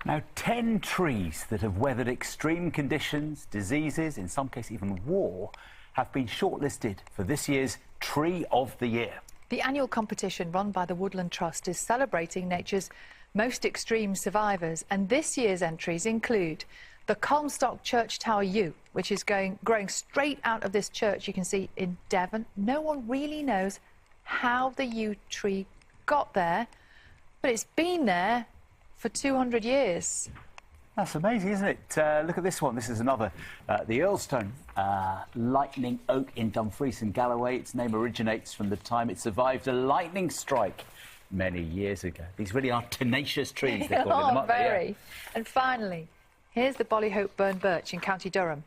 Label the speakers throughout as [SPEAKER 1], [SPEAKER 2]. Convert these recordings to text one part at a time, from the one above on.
[SPEAKER 1] Now, 10 trees that have weathered extreme conditions, diseases, in some cases even war, have been shortlisted for this year's Tree of the Year.
[SPEAKER 2] The annual competition run by the Woodland Trust is celebrating nature's most extreme survivors, and this year's entries include the Colmstock Church Tower yew, which is growing straight out of this church you can see in Devon. No one really knows how the yew tree got there, but it's been there for 200 years.
[SPEAKER 1] That's amazing, isn't it? Look at this one. This is another, the Earlstone lightning oak in Dumfries and Galloway. Its name originates from the time it survived a lightning strike many years ago. These really are tenacious trees, they're calling them up there.
[SPEAKER 2] Very. Yeah. And finally, here's the Bollyhope Burn Birch in County Durham.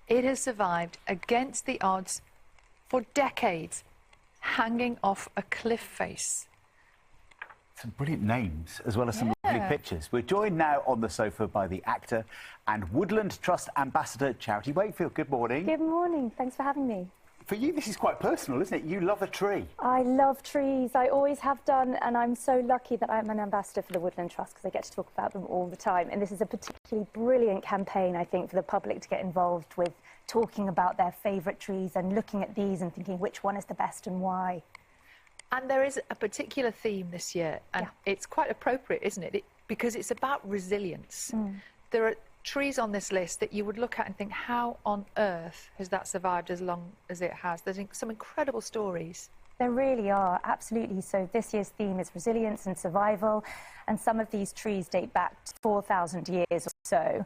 [SPEAKER 2] It has survived against the odds for decades, hanging off a cliff face.
[SPEAKER 1] Some brilliant names, as well as some lovely pictures. We're joined now on the sofa by the actor and Woodland Trust Ambassador, Charity Wakefield. Good morning.
[SPEAKER 3] Good morning. Thanks for having me.
[SPEAKER 1] For you, this is quite personal, isn't it? You love a tree.
[SPEAKER 3] I love trees. I always have done, and I'm so lucky that I'm an ambassador for the Woodland Trust because I get to talk about them all the time. And this is a particularly brilliant campaign, I think, for the public to get involved with talking about their favourite trees and looking at these and thinking which one is the best and why.
[SPEAKER 2] And there is a particular theme this year, and it's quite appropriate, isn't it? Because it's about resilience. There are trees on this list that you would look at and think, how on earth has that survived as long as it has? There's some incredible stories.
[SPEAKER 3] There really are, absolutely. So this year's theme is resilience and survival, and some of these trees date back to 4,000 years or so.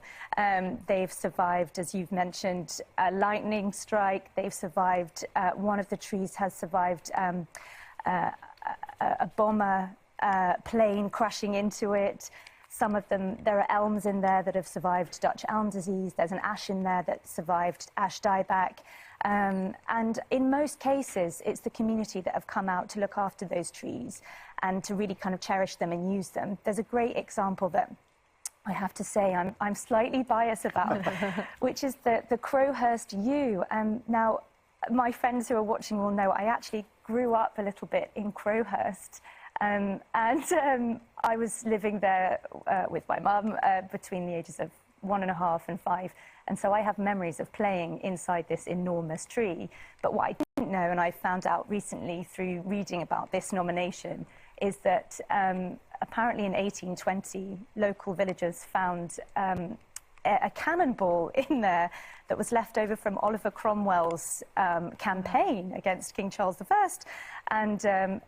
[SPEAKER 3] They've survived, as you've mentioned, a lightning strike. They've survived, one of the trees has survived a bomber plane crashing into it. Some of them, there are elms in there that have survived Dutch elm disease. There's an ash in there that survived ash dieback. And in most cases, it's the community that have come out to look after those trees and to really kind of cherish them and use them. There's a great example that I have to say I'm slightly biased about, which is the Crowhurst yew. Now, my friends who are watching will know I actually grew up a little bit in Crowhurst. I was living there with my mum between the ages of 1.5 and 5. And so I have memories of playing inside this enormous tree. But what I didn't know, and I found out recently through reading about this nomination, is that apparently in 1820, local villagers found a cannonball in there that was left over from Oliver Cromwell's campaign against King Charles I. And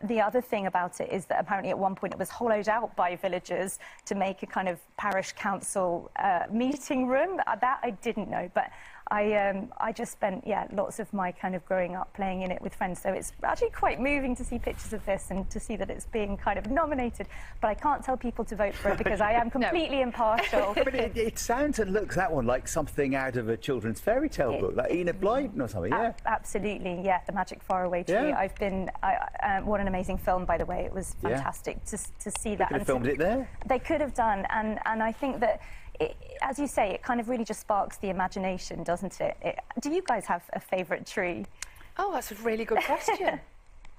[SPEAKER 3] the other thing about it is that apparently at one point it was hollowed out by villagers to make a kind of parish council meeting room. That I didn't know, but I just spent, lots of my kind of growing up playing in it with friends. So it's actually quite moving to see pictures of this and to see that it's being kind of nominated. But I can't tell people to vote for it because I am completely impartial.
[SPEAKER 1] But it sounds and looks, that one, like something out of a children's fairy tale book, like Enid Blyton or something,
[SPEAKER 3] Absolutely, yeah, The Magic Faraway Tree. I've been, what an amazing film, by the way. It was fantastic to see that.
[SPEAKER 1] They could have filmed it there.
[SPEAKER 3] They could have done, and I think that, as you say, it kind of really just sparks the imagination, doesn't it? Do you guys have a favourite tree?
[SPEAKER 2] Oh, that's a really good question.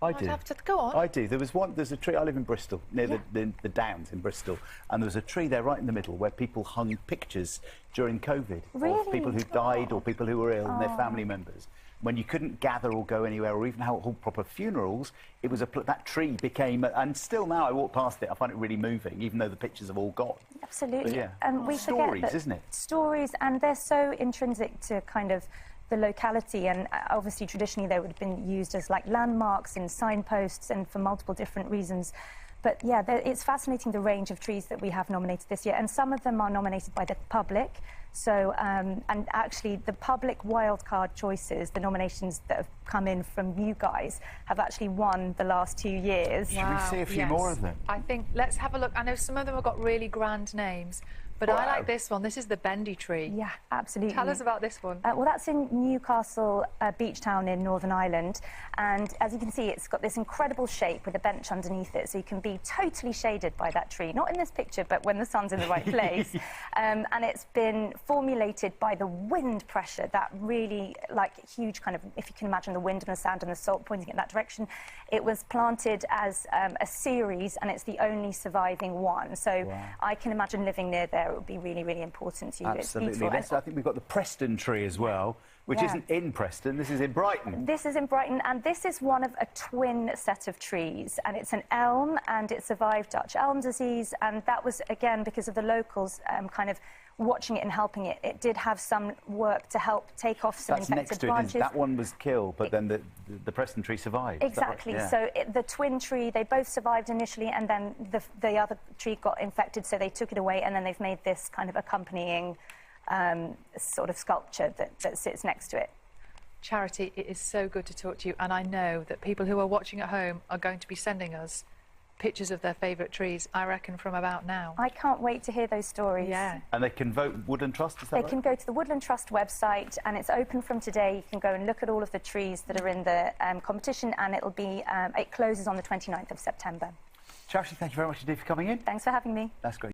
[SPEAKER 1] I do.
[SPEAKER 2] I'd have to go on.
[SPEAKER 1] I do. There's a tree, I live in Bristol, near the Downs in Bristol, and there was a tree there right in the middle where people hung pictures during COVID of people who died or people who were ill and their family members. When you couldn't gather or go anywhere or even hold proper funerals, it was that tree became, and still now I walk past it, I find it really moving, even though the pictures have all gone.
[SPEAKER 3] Absolutely.
[SPEAKER 1] But
[SPEAKER 3] And we
[SPEAKER 1] stories,
[SPEAKER 3] forget that
[SPEAKER 1] isn't it?
[SPEAKER 3] Stories, and they're so intrinsic to kind of the locality, and obviously traditionally they would have been used as like landmarks and signposts and for multiple different reasons. But yeah, it's fascinating the range of trees that we have nominated this year, and some of them are nominated by the public. So, and actually the public wildcard choices, the nominations that have come in from you guys, have actually won the last 2 years.
[SPEAKER 1] Should we see a few more of them?
[SPEAKER 2] I think, let's have a look. I know some of them have got really grand names, but I like this one. This is the bendy tree.
[SPEAKER 3] Yeah, absolutely.
[SPEAKER 2] Tell us about this one.
[SPEAKER 3] Well, that's in Newcastle beach town in Northern Ireland, and as you can see, it's got this incredible shape with a bench underneath it, so you can be totally shaded by that tree. Not in this picture, but when the sun's in the right place. And it's been formulated by the wind pressure, that really, like, huge kind of, if you can imagine the wind and the sound and the salt pointing in that direction. It was planted as a series, and it's the only surviving one. So I can imagine living near there. It would be really, really important to you.
[SPEAKER 1] Absolutely. I think we've got the Preston tree as well, which isn't in Preston. This is in Brighton.
[SPEAKER 3] This is in Brighton, and this is one of a twin set of trees, and it's an elm, and it survived Dutch elm disease, and that was, again, because of the locals kind of watching it and helping it. It did have some work to help take off some infected branches.
[SPEAKER 1] That one was killed, but then the Preston tree survived.
[SPEAKER 3] Exactly. Right? Yeah. So the twin tree, they both survived initially, and then the other tree got infected, so they took it away, and then they've made this kind of accompanying sort of sculpture that sits next to it.
[SPEAKER 2] Charity, it is so good to talk to you, and I know that people who are watching at home are going to be sending us pictures of their favourite trees, I reckon, from about now.
[SPEAKER 3] I can't wait to hear those stories.
[SPEAKER 2] Yeah.
[SPEAKER 1] And they can vote Woodland Trust, is that right?
[SPEAKER 3] They can go to the Woodland Trust website, and it's open from today. You can go and look at all of the trees that are in the competition, and it'll be, it closes on the 29th of September.
[SPEAKER 1] Charity, thank you very much indeed for coming in.
[SPEAKER 3] Thanks for having me.
[SPEAKER 1] That's great.